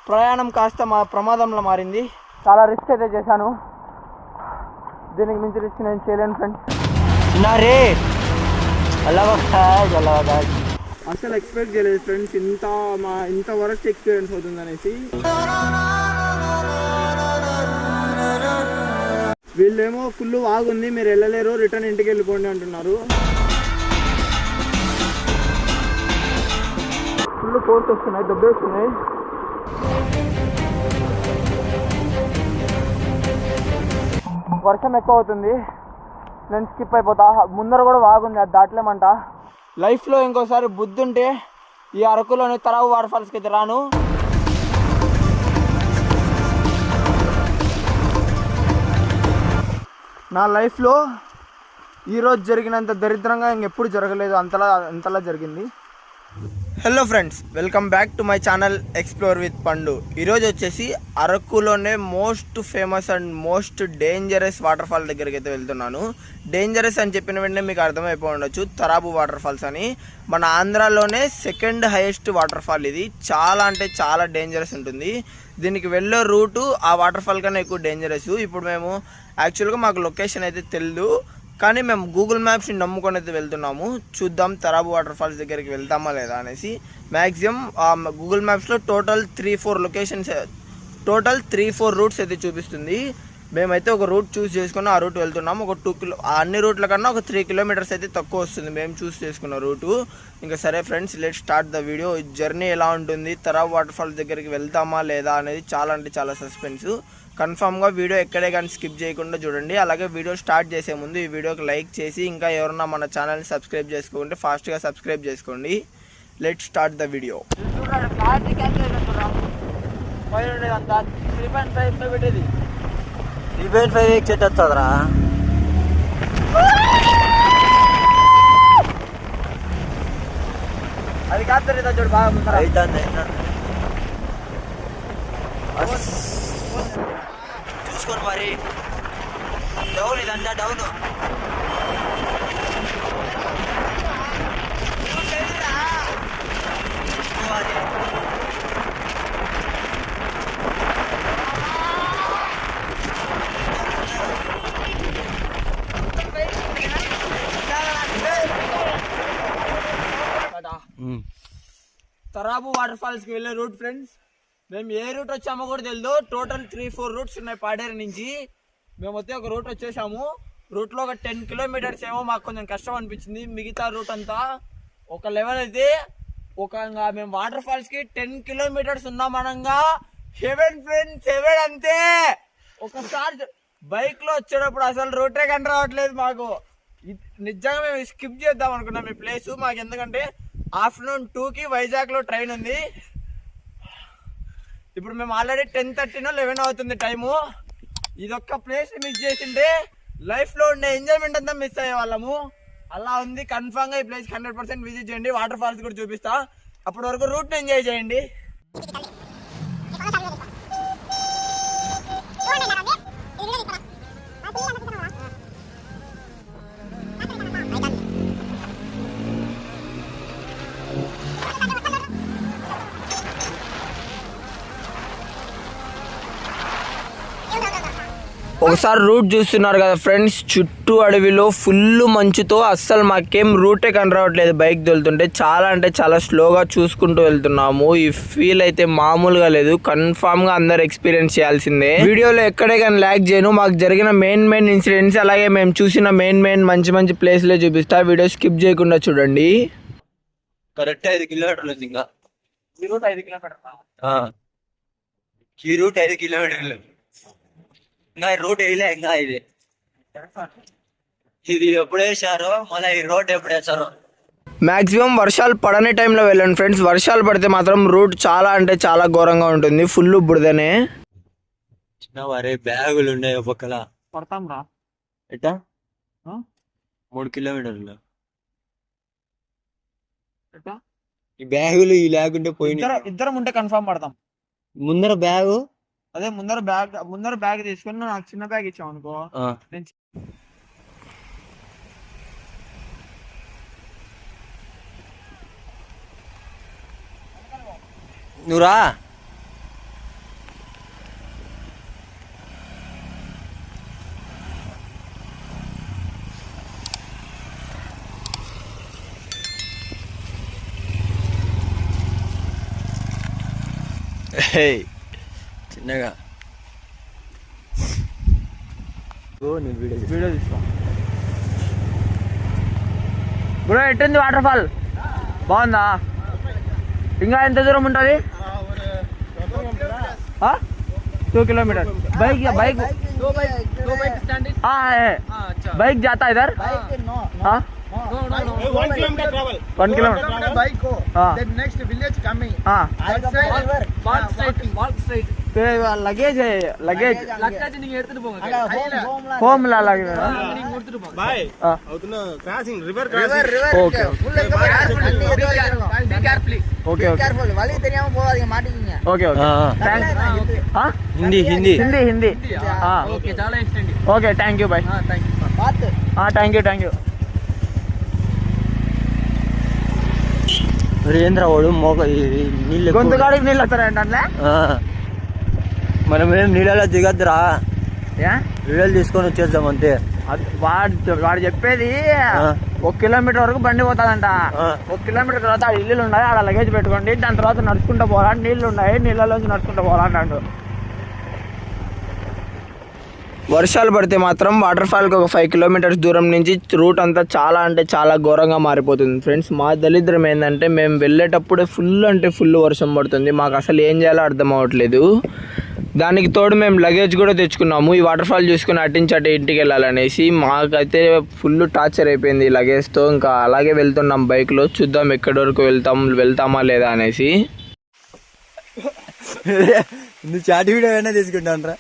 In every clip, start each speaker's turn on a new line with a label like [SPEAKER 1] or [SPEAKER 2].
[SPEAKER 1] ప్రయాణం కాస్త ప్రమాదంలో మారింది. చాలా రిస్క్ అయితే చేశాను. దీనికి మించి రిస్క్ నేను చేయలేను ఫ్రెండ్స్. అసలు ఎక్స్పెక్ట్ చేయలేదు ఫ్రెండ్స్ ఇంత వరస్ట్ ఎక్స్పీరియన్స్ అవుతుంది అనేసి. వీళ్ళేమో ఫుల్ వాగుంది, మీరు వెళ్ళలేరు, రిటర్న్ ఇంటికి వెళ్ళిపోండి అంటున్నారు. ఫుల్ ఫోర్స్ వస్తున్నాయి, దెబ్బేస్తున్నాయి. వర్షం ఎక్కువ అవుతుంది, నేను స్కిప్ అయిపోతా. ముందర కూడా వాగుంది, అది దాటలేమంట. లైఫ్లో ఇంకోసారి బుద్ధి ఉంటే ఈ అరకులోని తరావు వాటర్ ఫాల్స్కి అయితే రాను. నా లైఫ్లో ఈరోజు జరిగినంత దరిద్రంగా ఇంకెప్పుడు జరగలేదు, అంతలా జరిగింది. Hello friends, welcome back to my channel explore with Pandu. ఈరోజు వచ్చేసి అరకులోనే most famous and most dangerous waterfall దగ్గరికి అయితే వెళ్తున్నాను. డేంజరస్ అని చెప్పిన వెంటనే మీకు అర్థమైపోయి ఉండొచ్చు, తరాబు వాటర్ ఫాల్స్ అని. మన ఆంధ్రాలోనే సెకండ్ హైయెస్ట్ వాటర్ ఫాల్ ఇది. చాలా అంటే చాలా డేంజరస్ ఉంటుంది. దీనికి వెళ్ళే రూటు ఆ వాటర్ ఫాల్ కన్నా ఎక్కువ డేంజరస్. ఇప్పుడు మేము యాక్చువల్గా మాకు లొకేషన్ అయితే తెలియదు, కానీ మేము గూగుల్ మ్యాప్స్ని నమ్ముకొని అయితే వెళ్తున్నాము. చూద్దాం తరాబు వాటర్ ఫాల్స్ దగ్గరికి వెళ్తామా లేదా అనేసి. మ్యాక్సిమం గూగుల్ మ్యాప్స్లో టోటల్ 3-4 లొకేషన్స్, టోటల్ 3-4 రూట్స్ అయితే చూపిస్తుంది. మేమైతే ఒక రూట్ చూస్ చేసుకుని ఆ రూట్ వెళ్తున్నాము. ఒక 2 కిలో, అన్ని రూట్ల కన్నా ఒక 3 కిలోమీటర్స్ అయితే తక్కువ వస్తుంది మేము చూస్ చేసుకున్న రూటు. ఇంకా సరే friends, let start the video. Journey ఎలా ఉంటుంది, తరాబు వాటర్ ఫాల్స్ దగ్గరికి వెళ్తామా లేదా అనేది చాలా అంటే చాలా సస్పెన్స్. కన్ఫామ్గా వీడియో ఎక్కడే కానీ స్కిప్ చేయకుండా చూడండి. అలాగే వీడియో స్టార్ట్ చేసే ముందు ఈ వీడియోకి లైక్ చేసి, ఇంకా ఎవరన్నా మన ఛానల్ని సబ్స్క్రైబ్ చేసుకోండి, ఫాస్ట్గా సబ్స్క్రైబ్ చేసుకోండి. Let start the video.
[SPEAKER 2] 3.5 చెట్టొస్తుందిరా.
[SPEAKER 1] అది కాదు చూడు, బాగా
[SPEAKER 2] అవుతుంది. చూసుకోండి మరి, డౌన్ ఇదంతా డౌన్.
[SPEAKER 1] తరాబు వాటర్ ఫాల్స్కి వెళ్ళే రూట్ ఫ్రెండ్స్. మేము ఏ రూట్ వచ్చామో కూడా తెలియదు. టోటల్ 3-4 రూట్స్ ఉన్నాయి పాడేరు నుంచి. మేము వచ్చి ఒక రూట్ వచ్చేసాము. రూట్లో ఒక 10 కిలోమీటర్స్ ఏమో మాకు కొంచెం కష్టం అనిపించింది. మిగతా రూట్ అంతా ఒక లెవెల్ అయితే మేము వాటర్ ఫాల్స్కి 10 కిలోమీటర్స్ ఉన్నామనగా హెవెన్ ఫ్రెండ్స్, హెవెన్ అంతే. ఒకసారి బైక్లో వచ్చేటప్పుడు అసలు రూటే కంట రావట్లేదు మాకు. నిజంగా మేము స్కిప్ చేద్దాం అనుకున్నాం ఈ ప్లేస్. మాకు ఎందుకంటే ఆఫ్టర్నూన్ 2కి వైజాగ్లో ట్రైన్ ఉంది. ఇప్పుడు మేము ఆల్రెడీ 10:30 11 అవుతుంది టైము. ఇదొక్క ప్లేస్ మిస్ చేసింటే లైఫ్లో ఉండే ఎంజాయ్మెంట్ అంతా మిస్ అయ్యే వాళ్ళము. అలా ఉంది. కన్ఫామ్గా ఈ ప్లేస్ 100% విజిట్ చేయండి. వాటర్ ఫాల్స్ కూడా చూపిస్తా. అప్పటి వరకు రూట్ని ఎంజాయ్ చేయండి. ఒకసారి రూట్ చూస్తున్నారు కదా ఫ్రెండ్స్, చుట్టూ అడవిలో ఫుల్ మంచుతో అస్సలు మాకేం రూటే కనరావట్లేదు. బైక్ వెళ్తుంటే చాలా అంటే చాలా స్లోగా చూసుకుంటూ వెళ్తున్నాము. ఈ ఫీల్ అయితే మామూలుగా లేదు. కన్ఫామ్గా అందరు ఎక్స్పీరియన్స్ చేయాల్సిందే. వీడియోలో ఎక్కడే కానీ ల్యాగ్ చేయను. మాకు జరిగిన మెయిన్ ఇన్సిడెంట్స్, అలాగే మేము చూసిన మెయిన్ మంచి ప్లేస్లే చూపిస్తా. వీడియో స్కిప్ చేయకుండా చూడండి.
[SPEAKER 2] కరెక్ట్ 5 కిలోమీటర్లు ఉంది. ఇంకా
[SPEAKER 1] ఈ రూట్ 5 కిలోమీటర్లు.
[SPEAKER 2] ఈ రూట్ 5 కిలోమీటర్లు. ఇంకా రోడ్ వేయలే. ఇంకా ఇది ఎప్పుడు వేసారో, మళ్ళీ ఈ రోడ్ ఎప్పుడు వేసారో.
[SPEAKER 1] మ్యాక్సిమం వర్షాలు పడని టైంలో వెళ్ళండి ఫ్రెండ్స్. వర్షాలు పడితే మాత్రం రూట్ చాలా అంటే చాలా ఘోరంగా ఉంటుంది. ఫుల్ బుడదనే.
[SPEAKER 2] చిన్న వారే బ్యాగులు ఉన్నాయి పక్కల.
[SPEAKER 1] పడతాం రా.
[SPEAKER 2] ఎట్టా 3 కిలోమీటర్లు. ఈ బ్యాగులు ఈ లేకుంటే పోయిన
[SPEAKER 1] ఇద్దరం ఉంటే కన్ఫర్మ్ పడతాం.
[SPEAKER 2] ముందర బ్యాగు,
[SPEAKER 1] అదే ముందర బ్యాగ్ తీసుకుని నాకు చిన్న బ్యాగ్ ఇచ్చావు అనుకో.
[SPEAKER 2] నువ్వు రా. చిన్నగా నేను
[SPEAKER 1] వీడియో తీసుకో బ్రో. ఎట్టుంది వాటర్ ఫాల్? బాగుందా? ఇంకా ఎంత దూరం ఉంటుంది? 2 किलोमीटर. बाइक बाइक जाता है इधर? हाँ
[SPEAKER 3] 1 kilometer travel.
[SPEAKER 1] 1 kilometre.
[SPEAKER 3] Bike go.
[SPEAKER 1] हाँ.
[SPEAKER 3] Then next village coming.
[SPEAKER 1] हाँ
[SPEAKER 3] Walk straight.
[SPEAKER 1] लगेज है. Luggage
[SPEAKER 3] Homeland.
[SPEAKER 1] होम ला लगे.
[SPEAKER 3] Bye.
[SPEAKER 1] हाँ
[SPEAKER 3] అవుతున్న crossing river crossing.
[SPEAKER 1] Okay okay okay okay okay. हाँ
[SPEAKER 2] హిందీ హిందీ
[SPEAKER 1] हिंदी हिंदी. हाँ okay thank you bye. Thank you.
[SPEAKER 2] ఏంద్రా వాడు మోక నీళ్ళు
[SPEAKER 1] గొంతు కాడికి నీళ్ళు వస్తారంట అట్లా.
[SPEAKER 2] మనం ఏం నీళ్ళలో దిగద్దురా,
[SPEAKER 1] ఏ?
[SPEAKER 2] వీడియోలు తీసుకొని వచ్చేద్దాం అంతే.
[SPEAKER 1] వాడు చెప్పేది 1 కిలోమీటర్ వరకు బండి పోతుందంట. 1 కిలోమీటర్ తర్వాత ఆడ ఇల్లులు ఉన్నాయి, ఆడ లగేజ్ పెట్టుకోండి, దాని తర్వాత నడుచుకుంటూ పోవాలని, నీళ్లు ఉన్నాయి, నీళ్ళలోంచి నడుచుకుంటూ పోవాలన్నాడు. వర్షాలు పడితే మాత్రం వాటర్ ఫాల్కి ఒక 5 kilometers దూరం నుంచి రూట్ అంతా చాలా అంటే చాలా ఘోరంగా మారిపోతుంది ఫ్రెండ్స్. మా దరిద్రం ఏంటంటే మేము వెళ్ళేటప్పుడే ఫుల్ వర్షం పడుతుంది. మాకు అసలు ఏం చేయాలో అర్థం అవ్వట్లేదు. దానికి తోడు మేము లగేజ్ కూడా తెచ్చుకున్నాము, ఈ వాటర్ ఫాల్ చూసుకుని అటు ఇంటికి వెళ్ళాలనేసి. మాకైతే ఫుల్ టార్చర్ అయిపోయింది లగేజ్తో. ఇంకా అలాగే వెళ్తున్నాం బైక్లో, చూద్దాం ఎక్కడి వరకు వెళ్తామా లేదా అనేసి.
[SPEAKER 2] నువ్వు చాటి వీడియో అయినా తీసుకుంటాను రా.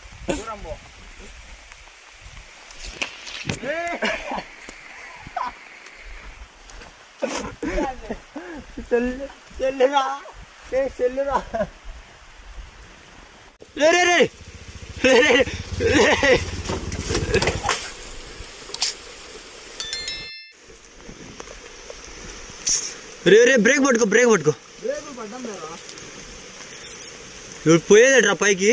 [SPEAKER 2] రే బ్రేక్ పట్టుకో. ఇప్పుడు పోయేదట్రా పైకి.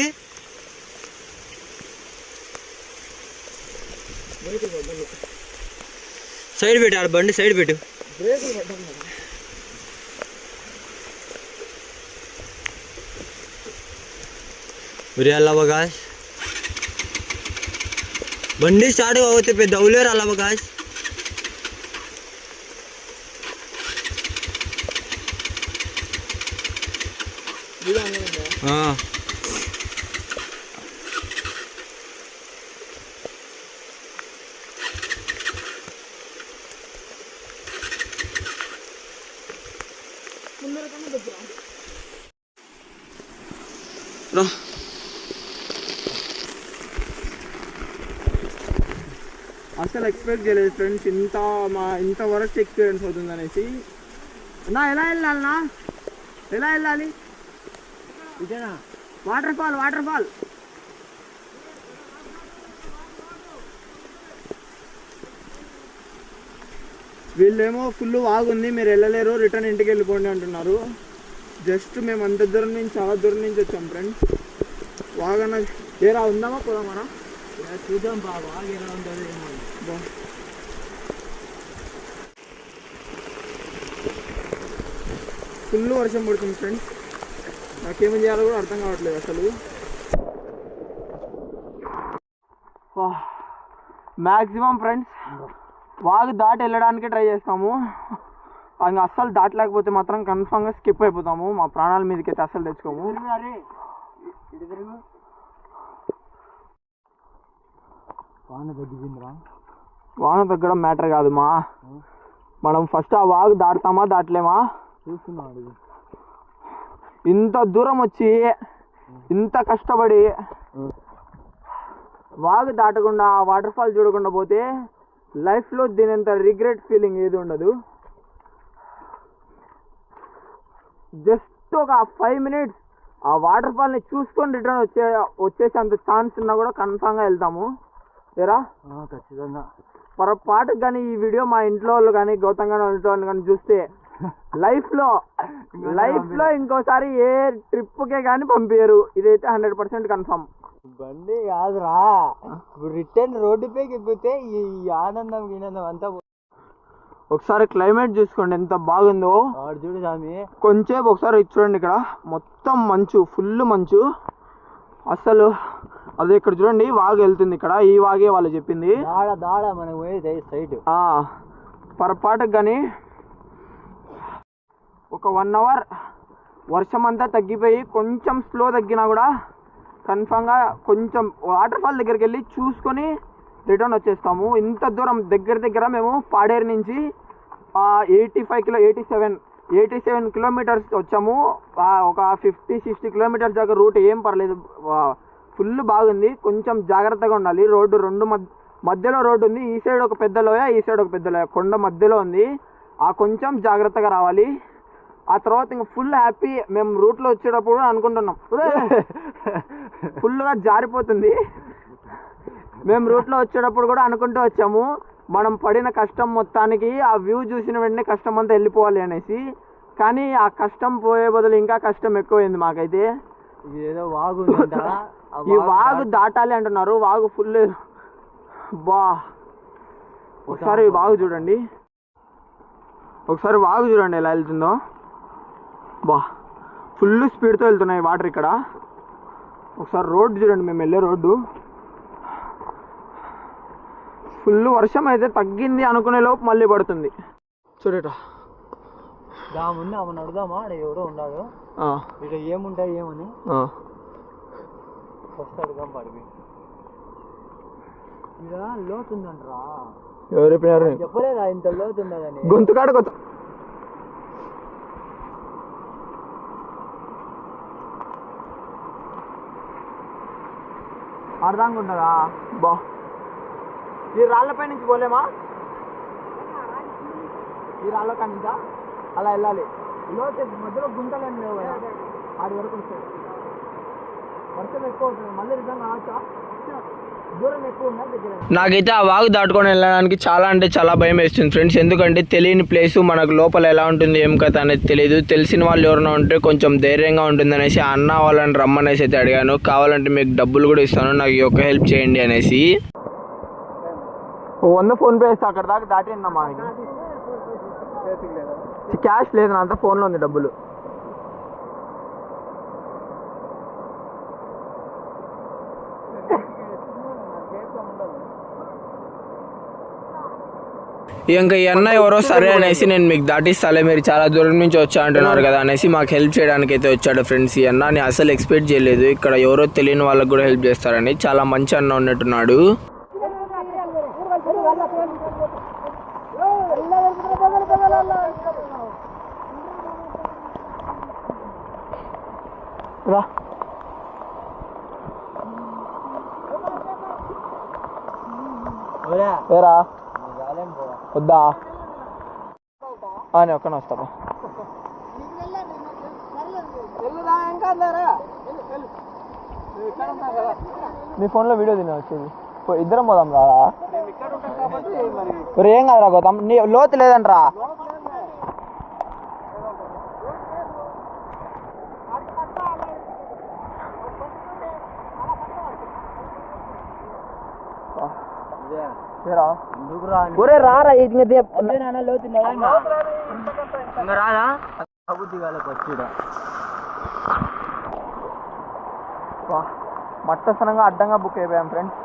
[SPEAKER 2] సైడ్ పెట్టు, ఆడ బండి సైడ్ పెట్టు. అల్లవకాశ్ బండి స్టార్ట్ అవుతే పెద్ద అవులేరు అల్లవకాశ్.
[SPEAKER 1] అసలు ఎక్స్పెక్ట్ చేయలేదు ఫ్రెండ్స్ ఇంత వరస్ట్ ఎక్స్పీరియన్స్ అవుతుంది అనేసి. ఎలా వెళ్ళాలి? ఇదేనా వాటర్ ఫాల్? వీళ్ళేమో ఫుల్ వాగుంది, మీరు వెళ్ళలేరు, రిటర్న్ ఇంటికి వెళ్ళిపోండి అంటున్నారు. జస్ట్ మేము అంత దూరం నుంచి, చాలా దూరం నుంచి వచ్చాం ఫ్రెండ్స్. వాగన ఏరా ఉందామా, పోదామా? చూద్దాం బాగా ఎలా ఉంటుంది. ఫుల్ వర్షం పడుతుంది ఫ్రెండ్స్, నాకేమి చేయాలో కూడా అర్థం కావట్లేదు అసలు. మ్యాక్సిమం ఫ్రెండ్స్ వాగు దాటి వెళ్ళడానికి ట్రై చేస్తాము. ఇంకా అస్సలు దాటలేకపోతే మాత్రం కన్ఫామ్గా స్కిప్ అయిపోతాము. మా ప్రాణాల మీదకి అయితే అస్సలు తెచ్చుకోము. వాన తగ్గడం మ్యాటర్ కాదు మా, మనం ఫస్ట్ ఆ వాగు దాటుతామా దాటలేమా చూస్తున్నాడు. ఇంత దూరం వచ్చి ఇంత కష్టపడి వాగు దాటకుండా వాటర్ ఫాల్ చూడకుండా పోతే లైఫ్లో దీనంత రిగ్రెట్ ఫీలింగ్ ఏది ఉండదు. జస్ట్ ఒక 5 minutes ఆ వాటర్ ఫాల్ని చూసుకొని రిటర్న్ వచ్చేసేంత ఛాన్స్ ఉన్నా కూడా కన్ఫామ్గా వెళ్తాము. ఏరా
[SPEAKER 2] ఖచ్చితంగా.
[SPEAKER 1] పొరపాటుకు కానీ ఈ వీడియో మా ఇంట్లో వాళ్ళు కానీ గౌతమ్ గారి ఇంట్లో వాళ్ళు కానీ చూస్తే లైఫ్ లో ఇంకోసారి ఏ ట్రిప్కే కానీ పంపించరు, ఇదైతే 100% కన్ఫర్మ్.
[SPEAKER 2] బండి కాదురా, ఇప్పుడు రిటర్న్ రోడ్డు పైకి ఎక్కితే ఈ ఆనందం గినందం అంతా
[SPEAKER 1] ఒకసారి క్లైమేట్ చూసుకోండి ఎంత బాగుందో.
[SPEAKER 2] చూడు స్వామి,
[SPEAKER 1] కొంచెం ఒకసారి చూడండి, ఇక్కడ మొత్తం మంచు, ఫుల్ మంచు అసలు. అదే ఇక్కడ చూడండి వాగు వెళ్తుంది, ఇక్కడ ఈ వాగే వాళ్ళు చెప్పింది.
[SPEAKER 2] దాడ మనకు పోయేది సైట్.
[SPEAKER 1] పొరపాటుకు కానీ ఒక 1 అవర్ వర్షం అంతా తగ్గిపోయి కొంచెం స్లో తగ్గినా కూడా కన్ఫామ్గా కొంచెం వాటర్ ఫాల్ దగ్గరికి వెళ్ళి చూసుకొని రిటర్న్ వచ్చేస్తాము. ఇంత దూరం దగ్గర మేము పాడేరు నుంచి 87 కిలోమీటర్స్ వచ్చాము. ఒక 50-60 కిలోమీటర్స్ దాకా రూట్ ఏం పర్లేదు, ఫుల్ బాగుంది. కొంచెం జాగ్రత్తగా ఉండాలి. రోడ్డు రెండు మధ్యలో రోడ్డు ఉంది, ఈ సైడ్ ఒక పెద్ద లోయ, ఈ సైడ్ ఒక పెద్ద లోయ, కొండ మధ్యలో ఉంది. కొంచెం జాగ్రత్తగా రావాలి. ఆ తర్వాత ఇంకా ఫుల్ హ్యాపీ. మేము రూట్లో వచ్చేటప్పుడు అనుకుంటున్నాం ఫుల్గా జారిపోతుంది. మేము రూట్లో వచ్చేటప్పుడు కూడా అనుకుంటూ వచ్చాము, మనం పడిన కష్టం మొత్తానికి ఆ వ్యూ చూసిన వెంటనే కష్టం అంతా వెళ్ళిపోవాలి అనేసి. కానీ ఆ కష్టం పోయే బదులు ఇంకా కష్టం ఎక్కువైంది మాకైతే.
[SPEAKER 2] ఏదో వాగు
[SPEAKER 1] ఈ వాగు దాటాలి అంటున్నారు. వాగు ఫుల్ ఒకసారి వాగు చూడండి, ఎలా వెళ్తుందో. ఫుల్ స్పీడ్తో వెళ్తున్నాయి వాటర్ ఇక్కడ. ఒకసారి రోడ్డు చూడండి, మేము వెళ్ళే రోడ్డు. ఫుల్ వర్షం అయితే తగ్గింది అనుకునే లోపు మళ్ళీ పడుతుంది. చూడట
[SPEAKER 2] ముందు ఆమె అడుగుదామా, ఎవరో ఉన్నాడు ఇక్కడ ఏముంటాయి ఏమని ఫస్ట్ అడుగుదాం. పడిపి ఇక్కడ లోతుందంటరా,
[SPEAKER 1] ఎవరు చెప్పినారు?
[SPEAKER 2] చెప్పలేదా ఇంత లోతుందని?
[SPEAKER 1] గొంతుకాడ కొత్త అర్థంగా ఉంటుందా? ఈ రాళ్ళపై నుంచి పోలేమా? ఈ రాళ్ళ కాడి నుంచా అలా వెళ్ళాలి. లోతు మధ్యలో గుంటలేని లేవు కదా, ఆడి వరకు వస్తుంది. వర్షం ఎక్కువ అవుతుంది, మళ్ళీ రిటర్న్ రావచ్చా? దూరం ఎక్కువ ఉందా దగ్గర? నాకైతే ఆ వాగు దాటుకొని వెళ్ళడానికి చాలా అంటే చాలా భయం వేస్తుంది ఫ్రెండ్స్. ఎందుకంటే తెలియని ప్లేసు, మనకు లోపల ఎలా ఉంటుంది ఏం కథ అనేది తెలియదు. తెలిసిన వాళ్ళు ఎవరైనా ఉంటే కొంచెం ధైర్యంగా ఉంటుంది అనేసి అన్న వాళ్ళని రమ్మనేసి అయితే అడిగాను. కావాలంటే మీకు డబ్బులు కూడా ఇస్తాను, నాకు ఈ ఒక్క హెల్ప్ చేయండి అనేసి. 100 ఫోన్పే వేస్తా, అక్కడ దాకా దాటిందమ్మా. క్యాష్ లేదు నా అంతా, ఫోన్లో ఉంది డబ్బులు. ఇంకా ఈ అన్న ఎవరో సరే అనేసి నేను మీకు దాటిస్తాలే, మీరు చాలా దూరం నుంచి వచ్చా అంటున్నారు కదా అనేసి మాకు హెల్ప్ చేయడానికి అయితే వచ్చాడు ఫ్రెండ్స్. ఈ అన్న నేను అసలు ఎక్స్పెక్ట్ చేయలేదు ఇక్కడ ఎవరో తెలియని వాళ్ళకి కూడా హెల్ప్ చేస్తారని. చాలా మంచి అన్న ఉన్నట్టున్నాడు. ఏరా వద్దా అని ఒక్కనే వస్తాపా. నీ ఫోన్లో వీడియో తినే వచ్చేది, ఇద్దరం పోదాం రారా. ఏం కాదురా గౌతమ్, నీ లోతు లేదంట్రా. ఒరే రారా, రాదా మట్టసనంగా అడ్డంగా బుక్ అయిపోయాం ఫ్రెండ్స్.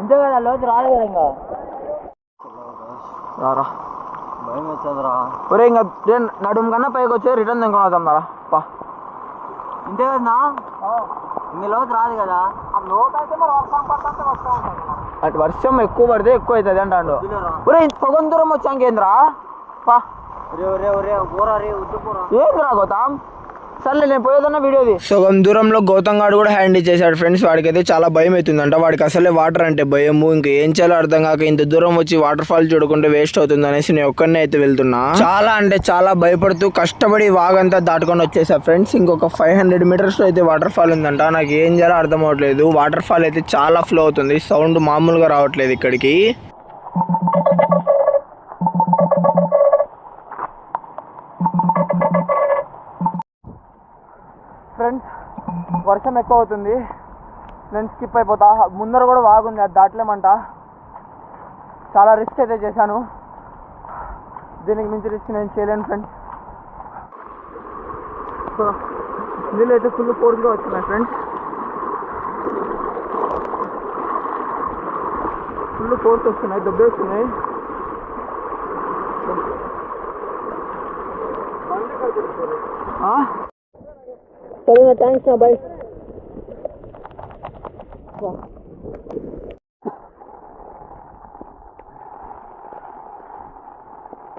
[SPEAKER 2] ఇంతే కదా, లోతు రాదు కదా. ఇంకా
[SPEAKER 1] రారా,
[SPEAKER 2] భయం వచ్చేదిరా.
[SPEAKER 1] ఒరే ఇంకా నడుము కన్నా పైకి వచ్చే రిటర్న్ తినుకొని వద్దాం రా.
[SPEAKER 2] ఇంతే కదా, ఇంక లోతు రాదు కదా.
[SPEAKER 1] అటు వర్షం ఎక్కువ పడితే ఎక్కువ అవుతుంది అంటాడు. ఒరే సగం దూరం వచ్చాకేంద్రా ఏంద్రా గౌతమ్? సర్లే నేను పోయేదన్నా వీడియోది. సగం దూరంలో గౌతమ్ గారు కూడా హ్యాండ్ ఇచ్చేసాడు ఫ్రెండ్స్. వాడికైతే చాలా భయం అవుతుందంట. వాడికి అసలే వాటర్ అంటే భయము, ఇంకా ఏం చేయాలో అర్థం కాక ఇంత దూరం వచ్చి వాటర్ ఫాల్ చూడకుంటే వేస్ట్ అవుతుంది అనేసి నేను ఒక్కనే అయితే వెళ్తున్నా. చాలా అంటే చాలా భయపడుతూ కష్టపడి వాగంతా దాటుకొని వచ్చేసా ఫ్రెండ్స్. ఇంకొక 500 మీటర్స్ లో అయితే వాటర్ ఫాల్ ఉందంట. నాకు ఏం చేయాలో అర్థం అవ్వట్లేదు. వాటర్ ఫాల్ అయితే చాలా ఫ్లో అవుతుంది, సౌండ్ మామూలుగా రావట్లేదు ఇక్కడికి. ఫ్రెండ్స్, వర్షం ఎక్కువ అవుతుంది, నేను స్కిప్ అయిపోతా. ముందర కూడా వాగుంది, అది దాటలేమంట. చాలా రిస్క్ అయితే చేశాను, దీనికి మించి రిస్క్ నేను చేయలేను ఫ్రెండ్స్. సో నీళ్ళు అయితే ఫుల్ ఫోర్స్గా వచ్చినాయి ఫ్రెండ్స్, ఫుల్ ఫోర్స్ వస్తున్నాయి, దొబ్బేస్తున్నాయి. సరేనా, థ్యాంక్స్ నా బాయ్.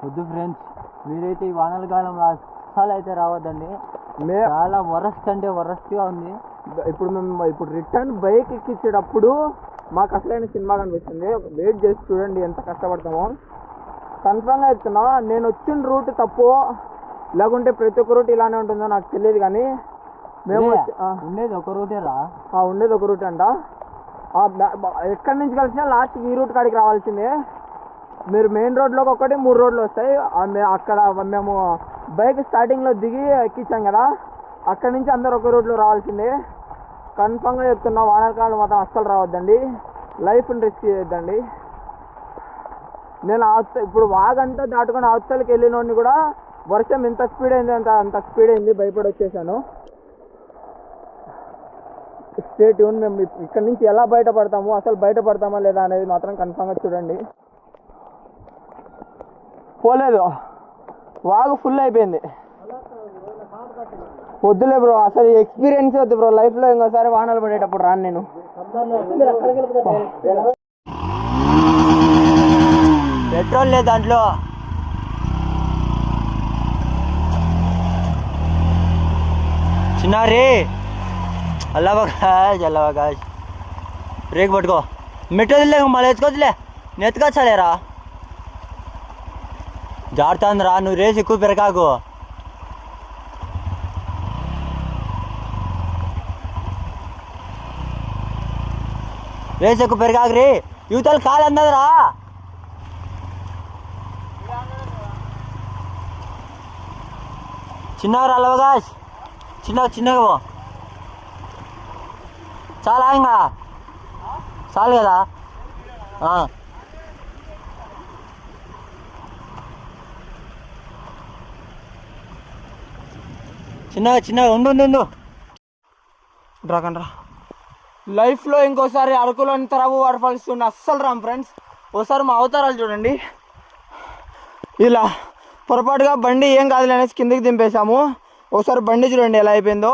[SPEAKER 2] వద్దు ఫ్రెండ్స్, మీరైతే ఈ వానల కాలంలో అస్సలు అయితే రావద్దండి. చాలా వరస్ట్ అంటే వరస్ట్గా ఉంది.
[SPEAKER 1] ఇప్పుడు మేము ఇప్పుడు రిటర్న్ బైక్ ఎక్కించేటప్పుడు మాకు అసలైన సినిమా కనిపిస్తుంది. వెయిట్ చేసి చూడండి ఎంత కష్టపడతామో. కన్ఫర్మ్గా చెప్తున్నా, నేను వచ్చిన రూట్ తప్పు లేకుంటే ప్రతి ఒక్క రూట్ ఇలానే ఉంటుందో నాకు తెలియదు, కానీ మేము
[SPEAKER 2] ఉండేది ఒక రూటే రా.
[SPEAKER 1] ఉండేది ఒక రూట్ అంట. ఎక్కడి నుంచి కలిసినా లాస్ట్కి ఈ రూట్ కాడికి రావాల్సిందే. మీరు మెయిన్ రోడ్లోకి ఒకటి 3 రోడ్లు వస్తాయి. అక్కడ మేము బైక్ స్టార్టింగ్లో దిగి ఎక్కించాం కదా, అక్కడి నుంచి అందరు ఒక రోడ్లో రావాల్సిందే. కన్ఫర్మ్గా చెప్తున్నా, వానాకాలం మాత్రం అస్సలు రావద్దండి, లైఫ్ని రిస్క్ చేయొద్దండి. నేను ఇప్పుడు వాగంతా దాటుకొని అవతలకి వెళ్ళినోడిని కూడా వర్షం ఎంత స్పీడ్ అయింది అంత స్పీడ్ అయింది, భయపడి వచ్చేసాను. Stay tune. మేము ఇక్కడ నుంచి ఎలా బయటపడతాము, అసలు బయటపడతామా లేదా అనేది మాత్రం కన్ఫర్మ్గా చూడండి. పోలేదు, వాగు ఫుల్ అయిపోయింది. వద్దులే బ్రో, అసలు ఎక్స్పీరియన్స్ వద్దు బ్రో, లైఫ్లో ఇంకోసారి వానలు పడేటప్పుడు రాను నేను.
[SPEAKER 2] పెట్రోల్ లేదు దాంట్లో. చిన్నారి అల్లవకాశ్ బ్రేక్ పట్టుకో. మెట్రోదిలే మళ్ళీ ఎత్తుకోవచ్చులే, నేను ఎత్తుకొచ్చాలేరా. జారుతుందిరా, నువ్వు రేస్ ఎక్కువ పెరకాకు. రేస్ ఎక్కువ పెరగాకు రే, యువతలు కాలు అందదురా. చిన్నగా అల్లవకాశ్, చిన్నగా పో. చాలా ఇంకా చాలు కదా. చిన్నగా ఉండు.
[SPEAKER 1] డ్రాగన్ రా. లైఫ్లో ఇంకోసారి అరకులోని తరవు వాటర్ ఫాల్స్ చూడండి, అస్సలు రామ్ ఫ్రెండ్స్. ఒకసారి మా అవతారాలు చూడండి. ఇలా పొరపాటుగా బండి ఏం కాదులే అనేసి కిందకి దింపేశాము. ఒకసారి బండి చూడండి ఎలా అయిపోయిందో.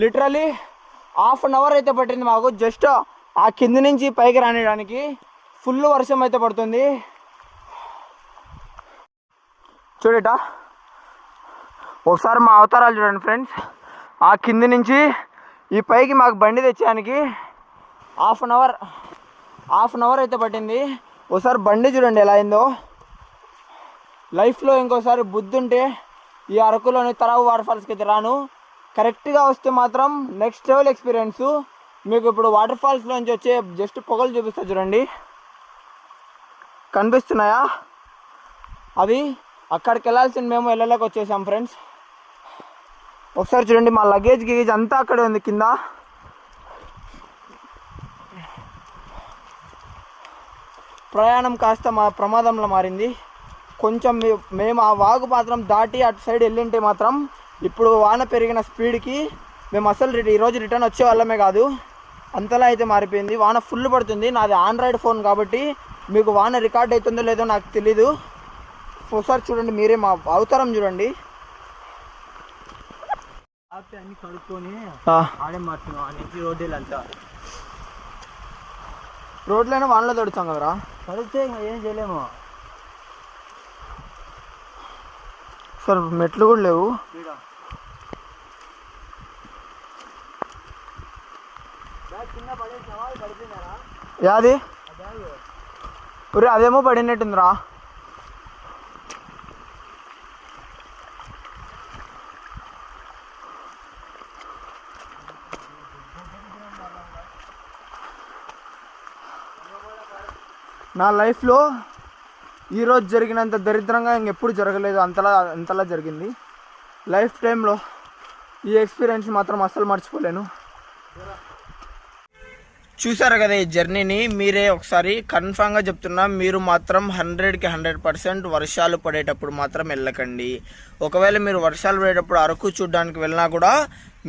[SPEAKER 1] లిటరలీ ½ అన్ అవర్ అయితే పట్టింది మాకు జస్ట్ ఆ కింది నుంచి పైకి రానియడానికి. ఫుల్ వర్షం అయితే పడుతుంది చూడట. ఒకసారి మా అవతారాలు చూడండి ఫ్రెండ్స్. ఆ కింది నుంచి ఈ పైకి మాకు బండి తెచ్చేయడానికి ½ అన్ అవర్ అయితే పట్టింది. ఒకసారి బండి చూడండి ఎలా అయిందో. లైఫ్లో ఇంకోసారి బుద్ధి ఉంటే ఈ అరకులోని తరావు వాటర్ ఫాల్స్కి అయితే రాను. కరెక్ట్గా వస్తే మాత్రం నెక్స్ట్ లెవెల్ ఎక్స్పీరియన్స్. మీకు ఇప్పుడు వాటర్ ఫాల్స్లో నుంచి వచ్చే జస్ట్ పొగలు చూపిస్తా చూడండి, కనిపిస్తున్నాయా అవి. అక్కడికి వెళ్ళాల్సింది మేము వెళ్ళలేక వచ్చేసాం ఫ్రెండ్స్. ఒకసారి చూడండి, మా లగేజ్ అంతా అక్కడే ఉంది కింద. ప్రయాణం కాస్త మా ప్రమాదంలో మారింది కొంచెం. మేము ఆ వాగు మాత్రం దాటి అటు సైడ్ వెళ్ళింటే మాత్రం ఇప్పుడు వాన పెరిగిన స్పీడ్కి మేము అసలు ఈరోజు రిటర్న్ వచ్చే వాళ్ళమే కాదు, అంతలా అయితే మారిపోయింది. వాన ఫుల్ పడుతుంది. నాది ఆండ్రాయిడ్ ఫోన్ కాబట్టి మీకు వాన రికార్డ్ అవుతుందో లేదో నాకు తెలీదు. ఒకసారి చూడండి మీరే, మా అవతారం చూడండి.
[SPEAKER 2] అన్ని కడుక్కొని ఆడే రోడ్లంతా
[SPEAKER 1] రోడ్లైనా వానలో తడుచాం కదరా,
[SPEAKER 2] కడిగితే ఇంకా ఏం చేయలేము.
[SPEAKER 1] సార్ మెట్లు కూడా లేవు. యాది ఒరే అదేమో పడినట్టుందిరా. నా లైఫ్లో ఈరోజు జరిగినంత దరిద్రంగా ఇంకెప్పుడు జరగలేదు, అంతలా జరిగింది. లైఫ్ టైంలో ఈ ఎక్స్పీరియన్స్ మాత్రం అస్సలు మర్చిపోలేను. చూసారు కదా ఈ జర్నీని, మీరే ఒకసారి కన్ఫామ్గా చెప్తున్నా, మీరు మాత్రం 100కి 100% వర్షాలు పడేటప్పుడు మాత్రం వెళ్ళకండి. ఒకవేళ మీరు వర్షాలు పడేటప్పుడు అరకు చూడడానికి వెళ్ళినా కూడా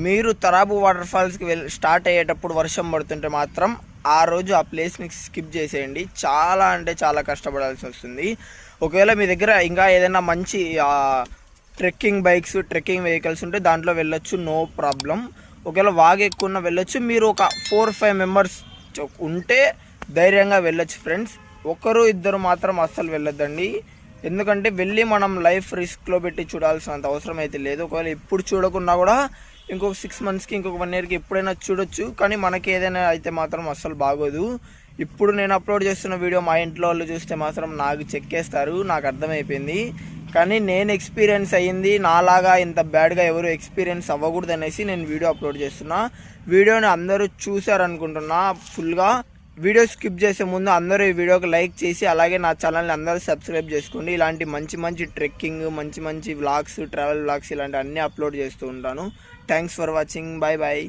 [SPEAKER 1] మీరు తరాబు వాటర్ ఫాల్స్కి స్టార్ట్ అయ్యేటప్పుడు వర్షం పడుతుంటే మాత్రం ఆ రోజు ఆ ప్లేస్ని స్కిప్ చేసేయండి. చాలా అంటే చాలా కష్టపడాల్సి వస్తుంది. ఒకవేళ మీ దగ్గర ఇంకా ఏదైనా మంచి ట్రెక్కింగ్ బైక్స్, ట్రెక్కింగ్ వెహికల్స్ ఉంటే దాంట్లో వెళ్ళొచ్చు, నో ప్రాబ్లం. ఒకవేళ వాగు ఎక్కువ వెళ్ళొచ్చు. మీరు ఒక 4-5 మెంబర్స్ ఉంటే ధైర్యంగా వెళ్ళొచ్చు ఫ్రెండ్స్. ఒకరు ఇద్దరు మాత్రం అస్సలు వెళ్ళొద్దండి. ఎందుకంటే వెళ్ళి మనం లైఫ్ రిస్క్లో పెట్టి చూడాల్సినంత అవసరం అయితే లేదు. ఒకవేళ ఇప్పుడు చూడకున్నా కూడా ఇంకొక 6 మంత్స్కి, ఇంకొక 1 ఇయర్కి ఎప్పుడైనా చూడొచ్చు. కానీ మనకి ఏదైనా అయితే మాత్రం అస్సలు బాగోదు. ఇప్పుడు నేను అప్లోడ్ చేస్తున్న వీడియో మా ఇంట్లో వాళ్ళు చూస్తే మాత్రం నాకు చెక్కేస్తారు, నాకు అర్థమైపోయింది. కానీ నేను ఎక్స్పీరియన్స్ అయ్యింది, నాలాగా ఇంత బ్యాడ్గా ఎవరు ఎక్స్పీరియన్స్ అవ్వకూడదు అనేసి నేను వీడియో అప్లోడ్ చేస్తున్నా. వీడియోని అందరూ చూసారనుకుంటున్నా ఫుల్గా. వీడియో స్కిప్ చేసే ముందు అందరూ ఈ వీడియోకి లైక్ చేసి అలాగే నా ఛానల్ని అందరూ సబ్స్క్రైబ్ చేసుకోండి. ఇలాంటి మంచి మంచి ట్రెక్కింగ్, మంచి మంచి వ్లాగ్స్, ట్రావెల్ వ్లాగ్స్ ఇలాంటి అన్నీ అప్లోడ్ చేస్తూ ఉంటాను. Thanks for watching. Bye bye.